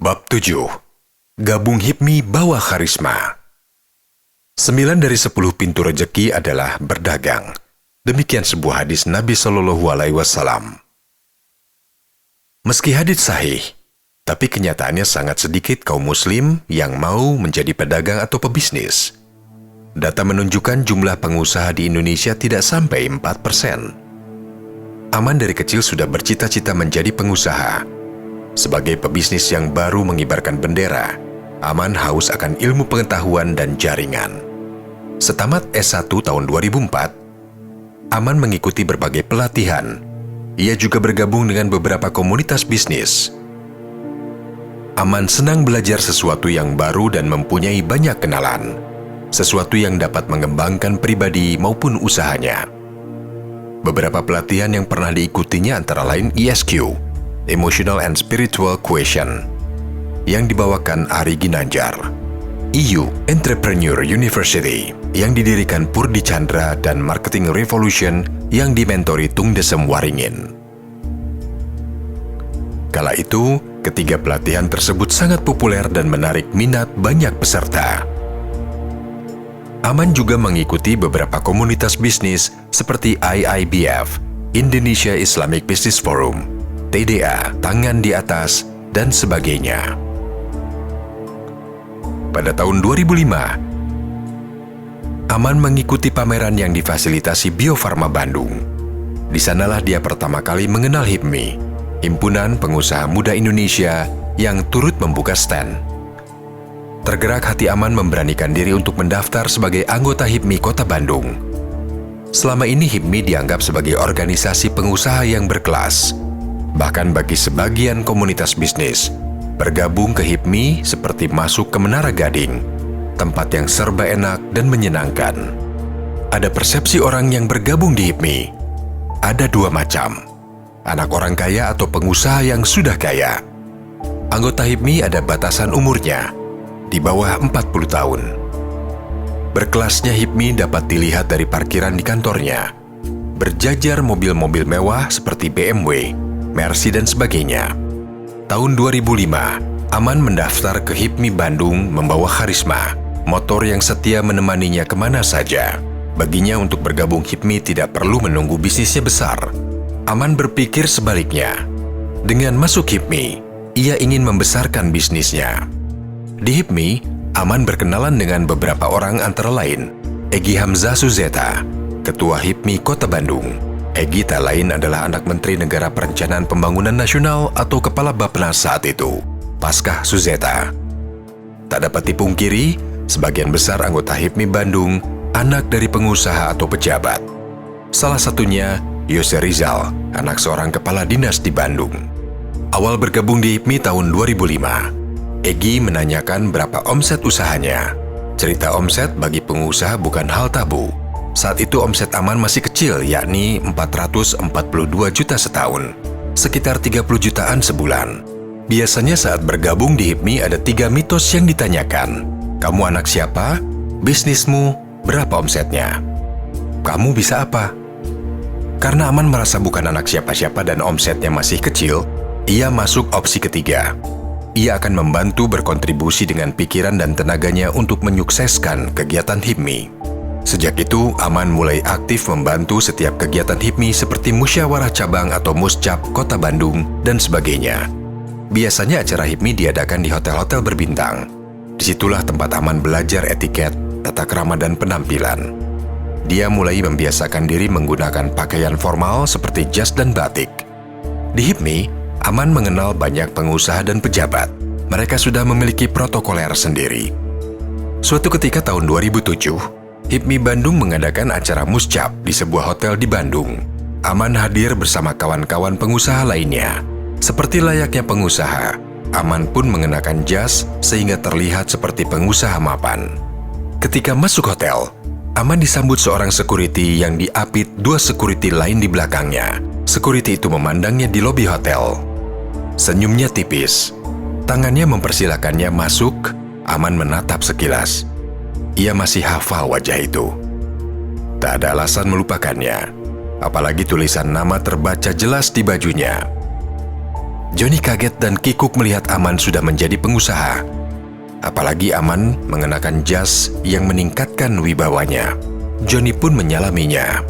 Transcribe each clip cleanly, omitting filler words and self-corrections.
Bab 7. Gabung HIPMI bawa karisma. 9 dari 10 pintu rejeki adalah berdagang. Demikian sebuah hadis Nabi Shallallahu Alaihi Wasallam. Meski hadis sahih, tapi kenyataannya sangat sedikit kaum muslim yang mau menjadi pedagang atau pebisnis. Data menunjukkan jumlah pengusaha di Indonesia tidak sampai 4%. Aman dari kecil sudah bercita-cita menjadi pengusaha. Sebagai pebisnis yang baru mengibarkan bendera, Aman haus akan ilmu pengetahuan dan jaringan. Setamat S1 tahun 2004, Aman mengikuti berbagai pelatihan. Ia juga bergabung dengan beberapa komunitas bisnis. Aman senang belajar sesuatu yang baru dan mempunyai banyak kenalan. Sesuatu yang dapat mengembangkan pribadi maupun usahanya. Beberapa pelatihan yang pernah diikutinya antara lain ESQ, Emotional and Spiritual Quotient, yang dibawakan Ari Ginanjar, EU Entrepreneur University, yang didirikan Purdi Chandra, dan Marketing Revolution, yang dimentori Tung Desem Waringin. Kala itu, ketiga pelatihan tersebut sangat populer dan menarik minat banyak peserta. Aman juga mengikuti beberapa komunitas bisnis seperti IIBF, Indonesia Islamic Business Forum, TDA, Tangan di Atas, dan sebagainya. Pada tahun 2005, Aman mengikuti pameran yang difasilitasi Bio Farma Bandung. Di sanalah dia pertama kali mengenal HIPMI, Himpunan Pengusaha Muda Indonesia, yang turut membuka stand. Tergerak hati Aman memberanikan diri untuk mendaftar sebagai anggota HIPMI Kota Bandung. Selama ini HIPMI dianggap sebagai organisasi pengusaha yang berkelas. Bahkan bagi sebagian komunitas bisnis, bergabung ke HIPMI seperti masuk ke Menara Gading, tempat yang serba enak dan menyenangkan. Ada persepsi orang yang bergabung di HIPMI. Ada dua macam, anak orang kaya atau pengusaha yang sudah kaya. Anggota HIPMI ada batasan umurnya, di bawah 40 tahun. Berkelasnya HIPMI dapat dilihat dari parkiran di kantornya. Berjajar mobil-mobil mewah seperti BMW, Mercy, dan sebagainya. Tahun 2005, Aman mendaftar ke HIPMI Bandung membawa karisma, motor yang setia menemaninya kemana saja. Baginya untuk bergabung HIPMI tidak perlu menunggu bisnisnya besar. Aman berpikir sebaliknya. Dengan masuk HIPMI, ia ingin membesarkan bisnisnya. Di HIPMI, Aman berkenalan dengan beberapa orang antara lain Egy Hamzah Suzeta, Ketua HIPMI Kota Bandung. Egy tak lain adalah anak Menteri Negara Perencanaan Pembangunan Nasional atau Kepala Bappenas saat itu, Paskah Suzeta. Tak dapat dipungkiri, sebagian besar anggota HIPMI Bandung anak dari pengusaha atau pejabat. Salah satunya Yose Rizal, anak seorang kepala dinas di Bandung. Awal bergabung di HIPMI tahun 2005, Egy menanyakan berapa omset usahanya. Cerita omset bagi pengusaha bukan hal tabu. Saat itu omset Aman masih kecil, yakni 442 juta setahun, sekitar 30 jutaan sebulan. Biasanya saat bergabung di HIPMI ada 3 mitos yang ditanyakan. Kamu anak siapa? Bisnismu berapa omsetnya? Kamu bisa apa? Karena Aman merasa bukan anak siapa-siapa dan omsetnya masih kecil, ia masuk opsi ketiga. Ia akan membantu berkontribusi dengan pikiran dan tenaganya untuk menyukseskan kegiatan HIPMI. Sejak itu, Aman mulai aktif membantu setiap kegiatan HIPMI seperti musyawarah cabang atau muscap Kota Bandung dan sebagainya. Biasanya acara HIPMI diadakan di hotel-hotel berbintang. Disitulah tempat Aman belajar etiket, tata krama, dan penampilan. Dia mulai membiasakan diri menggunakan pakaian formal seperti jas dan batik. Di HIPMI, Aman mengenal banyak pengusaha dan pejabat. Mereka sudah memiliki protokoler sendiri. Suatu ketika tahun 2007, HIPMI Bandung mengadakan acara muscap di sebuah hotel di Bandung. Aman hadir bersama kawan-kawan pengusaha lainnya. Seperti layaknya pengusaha, Aman pun mengenakan jas sehingga terlihat seperti pengusaha mapan. Ketika masuk hotel, Aman disambut seorang security yang diapit 2 security lain di belakangnya. Security itu memandangnya di lobi hotel. Senyumnya tipis. Tangannya mempersilakannya masuk. Aman menatap sekilas. Ia masih hafal wajah itu. Tak ada alasan melupakannya. Apalagi tulisan nama terbaca jelas di bajunya. Johnny kaget dan kikuk melihat Aman sudah menjadi pengusaha. Apalagi Aman mengenakan jas yang meningkatkan wibawanya. Johnny pun menyalaminya.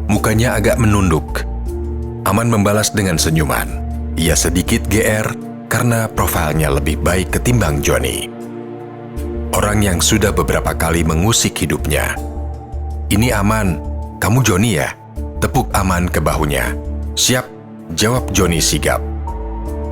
Mukanya agak menunduk. Aman membalas dengan senyuman. Ia sedikit GR karena profilnya lebih baik ketimbang Johnny. Orang yang sudah beberapa kali mengusik hidupnya. "Ini Aman, kamu Johnny ya?" Tepuk Aman ke bahunya. "Siap," jawab Johnny sigap.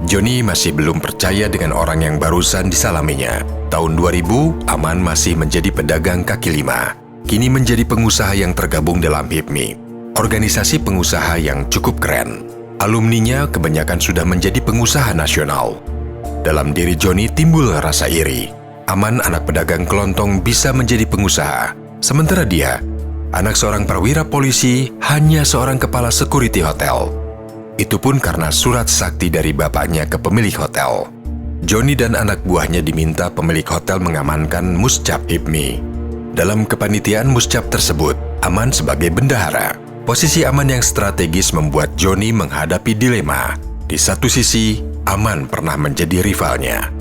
Johnny masih belum percaya dengan orang yang barusan disalaminya. Tahun 2000, Aman masih menjadi pedagang kaki lima. Kini menjadi pengusaha yang tergabung dalam HIPMI, organisasi pengusaha yang cukup keren. Alumninya kebanyakan sudah menjadi pengusaha nasional. Dalam diri Johnny timbul rasa iri. Aman, anak pedagang kelontong, bisa menjadi pengusaha. Sementara dia, anak seorang perwira polisi, hanya seorang kepala security hotel. Itu pun karena surat sakti dari bapaknya ke pemilik hotel. Johnny dan anak buahnya diminta pemilik hotel mengamankan muscap HIPMI. Dalam kepanitiaan muscap tersebut, Aman sebagai bendahara. Posisi Aman yang strategis membuat Johnny menghadapi dilema. Di satu sisi, Aman pernah menjadi rivalnya.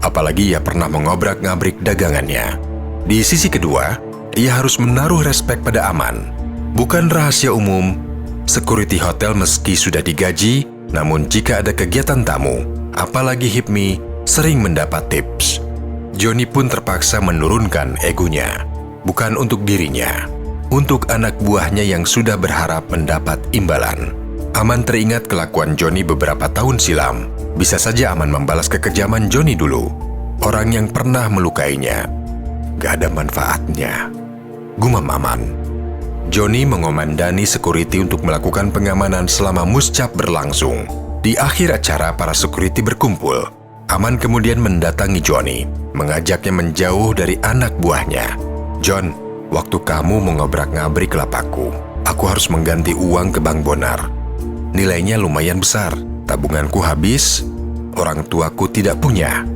Apalagi ia pernah mengobrak-ngabrik dagangannya. Di sisi kedua, ia harus menaruh respek pada Aman. Bukan rahasia umum, security hotel meski sudah digaji, namun jika ada kegiatan tamu, apalagi HIPMI, sering mendapat tips. Johnny pun terpaksa menurunkan egonya. Bukan untuk dirinya, untuk anak buahnya yang sudah berharap mendapat imbalan. Aman teringat kelakuan Johnny beberapa tahun silam. Bisa saja Aman membalas kekejaman Johnny dulu. Orang yang pernah melukainya. Gak ada manfaatnya, gumam Aman. Johnny mengomandani security untuk melakukan pengamanan selama muscap berlangsung. Di akhir acara, para security berkumpul. Aman kemudian mendatangi Johnny, mengajaknya menjauh dari anak buahnya. "John, waktu kamu mengobrak-ngabrik lapakku, aku harus mengganti uang ke Bank Bonar. Nilainya lumayan besar, tabunganku habis, orang tuaku tidak punya.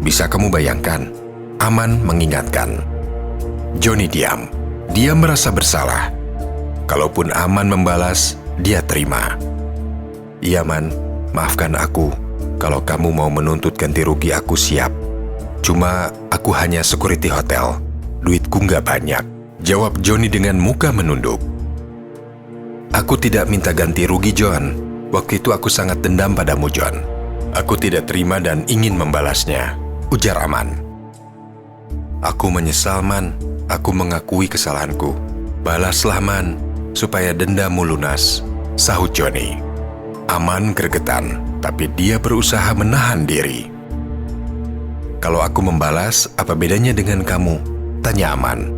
Bisa kamu bayangkan?" Aman mengingatkan. Johnny diam. Dia merasa bersalah. Kalaupun Aman membalas, dia terima. "Iya Man, maafkan aku. Kalau kamu mau menuntut ganti rugi, aku siap. Cuma aku hanya security hotel. Duitku nggak banyak," jawab Johnny dengan muka menunduk. "Aku tidak minta ganti rugi, John. Waktu itu aku sangat dendam padamu, John. Aku tidak terima dan ingin membalasnya," ujar Aman. "Aku menyesal, Man. Aku mengakui kesalahanku. Balaslah, Man, supaya dendamu lunas," sahut Johnny. Aman gregetan, tapi dia berusaha menahan diri. "Kalau aku membalas, apa bedanya dengan kamu?" tanya Aman.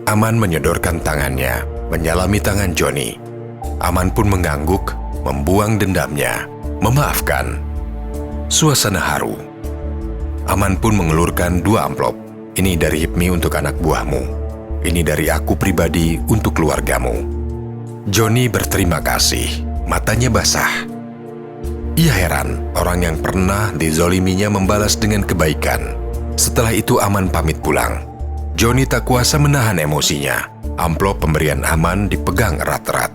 Aman menyodorkan tangannya, menyalami tangan Johnny. Aman pun mengangguk, membuang dendamnya, memaafkan. Suasana haru. Aman pun mengelurkan 2 amplop. "Ini dari HIPMI untuk anak buahmu. Ini dari aku pribadi untuk keluargamu." Johnny berterima kasih, matanya basah. Ia heran, orang yang pernah dizoliminya membalas dengan kebaikan. Setelah itu Aman pamit pulang. Johnny tak kuasa menahan emosinya. Amplop pemberian Aman dipegang erat-erat.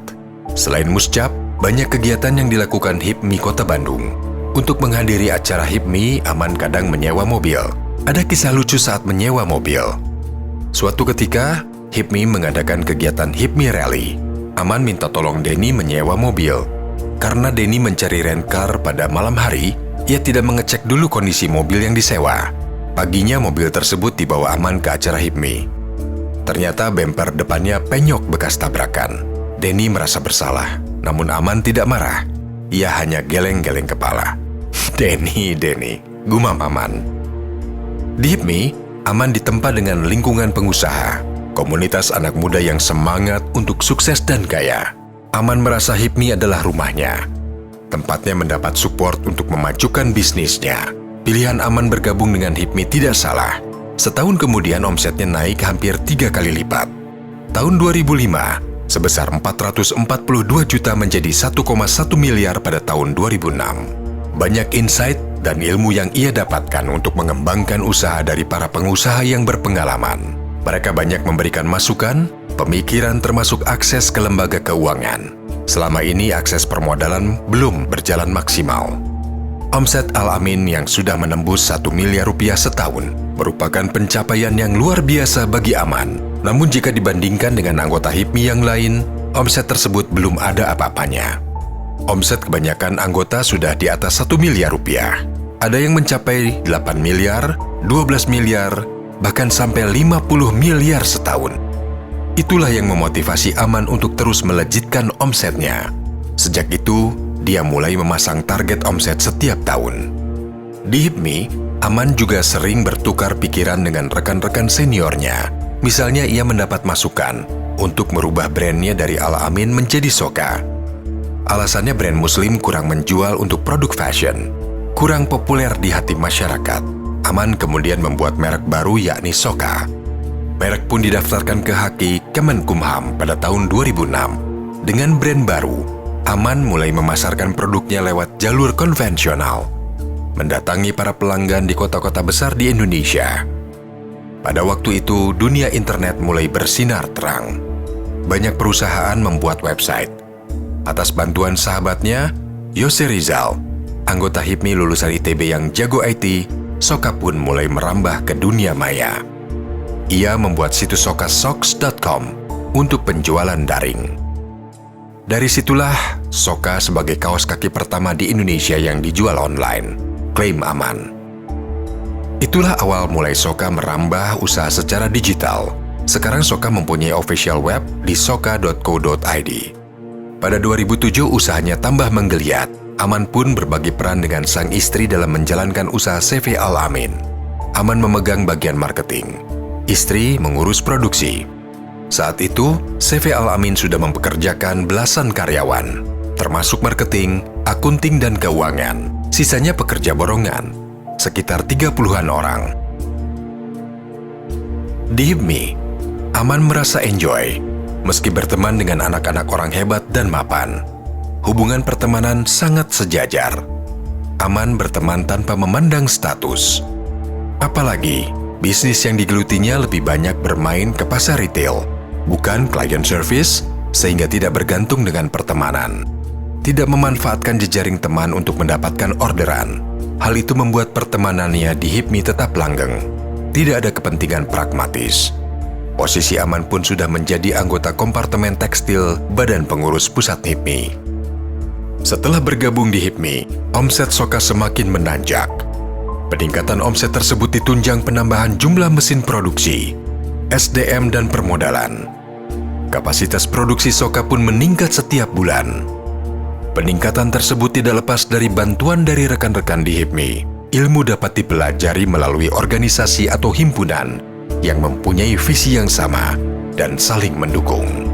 Selain muscap, banyak kegiatan yang dilakukan HIPMI Kota Bandung. Untuk menghadiri acara HIPMI, Aman kadang menyewa mobil. Ada kisah lucu saat menyewa mobil. Suatu ketika, HIPMI mengadakan kegiatan HIPMI Rally. Aman minta tolong Denny menyewa mobil. Karena Denny mencari rent-car pada malam hari, ia tidak mengecek dulu kondisi mobil yang disewa. Paginya mobil tersebut dibawa Aman ke acara HIPMI. Ternyata bemper depannya penyok bekas tabrakan. Denny merasa bersalah, namun Aman tidak marah. Ia hanya geleng-geleng kepala. Denny, gumam Aman. Di HIPMI, Aman ditempa dengan lingkungan pengusaha, komunitas anak muda yang semangat untuk sukses dan kaya. Aman merasa HIPMI adalah rumahnya. Tempatnya mendapat support untuk memajukan bisnisnya. Pilihan Aman bergabung dengan HIPMI tidak salah. Setahun kemudian omsetnya naik hampir 3 kali lipat. Tahun 2005, sebesar 442 juta menjadi 1,1 miliar pada tahun 2006. Banyak insight dan ilmu yang ia dapatkan untuk mengembangkan usaha dari para pengusaha yang berpengalaman. Mereka banyak memberikan masukan, pemikiran termasuk akses ke lembaga keuangan. Selama ini akses permodalan belum berjalan maksimal. Omset Al-Amin yang sudah menembus 1 miliar rupiah setahun merupakan pencapaian yang luar biasa bagi Aman. Namun jika dibandingkan dengan anggota HIPMI yang lain, omset tersebut belum ada apa-apanya. Omset kebanyakan anggota sudah di atas 1 miliar rupiah. Ada yang mencapai 8 miliar, 12 miliar, bahkan sampai 50 miliar setahun. Itulah yang memotivasi Aman untuk terus melejitkan omsetnya. Sejak itu, dia mulai memasang target omset setiap tahun. Di HIPMI, Aman juga sering bertukar pikiran dengan rekan-rekan seniornya. Misalnya ia mendapat masukan untuk merubah brandnya dari Al-Amin menjadi Soka. Alasannya brand muslim kurang menjual untuk produk fashion, kurang populer di hati masyarakat. Aman kemudian membuat merek baru yakni Soka. Merek pun didaftarkan ke Haki Kemenkumham pada tahun 2006. Dengan brand baru, Aman mulai memasarkan produknya lewat jalur konvensional, mendatangi para pelanggan di kota-kota besar di Indonesia. Pada waktu itu, dunia internet mulai bersinar terang. Banyak perusahaan membuat website. Atas bantuan sahabatnya, Yose Rizal, anggota HIPMI lulusan ITB yang jago IT, Soka pun mulai merambah ke dunia maya. Ia membuat situs sokasocks.com untuk penjualan daring. Dari situlah, Soka sebagai kaos kaki pertama di Indonesia yang dijual online, klaim Aman. Itulah awal mulai Soka merambah usaha secara digital. Sekarang Soka mempunyai official web di soka.co.id. Pada 2007 usahanya tambah menggeliat. Aman pun berbagi peran dengan sang istri dalam menjalankan usaha CV Al-Amin. Aman memegang bagian marketing. Istri mengurus produksi. Saat itu, CV Al-Amin sudah mempekerjakan belasan karyawan, termasuk marketing, akunting, dan keuangan. Sisanya pekerja borongan, sekitar 30-an orang. Di HIPMI, Aman merasa enjoy, meski berteman dengan anak-anak orang hebat dan mapan. Hubungan pertemanan sangat sejajar. Aman berteman tanpa memandang status. Apalagi, bisnis yang digelutinya lebih banyak bermain ke pasar retail, bukan client service, sehingga tidak bergantung dengan pertemanan. Tidak memanfaatkan jejaring teman untuk mendapatkan orderan. Hal itu membuat pertemanannya di HIPMI tetap langgeng. Tidak ada kepentingan pragmatis. Posisi Aman pun sudah menjadi anggota kompartemen tekstil Badan Pengurus Pusat HIPMI. Setelah bergabung di HIPMI, omset Soka semakin menanjak. Peningkatan omset tersebut ditunjang penambahan jumlah mesin produksi, SDM, dan permodalan. Kapasitas produksi Soka pun meningkat setiap bulan. Peningkatan tersebut tidak lepas dari bantuan dari rekan-rekan di HIPMI. Ilmu dapat dipelajari melalui organisasi atau himpunan yang mempunyai visi yang sama dan saling mendukung.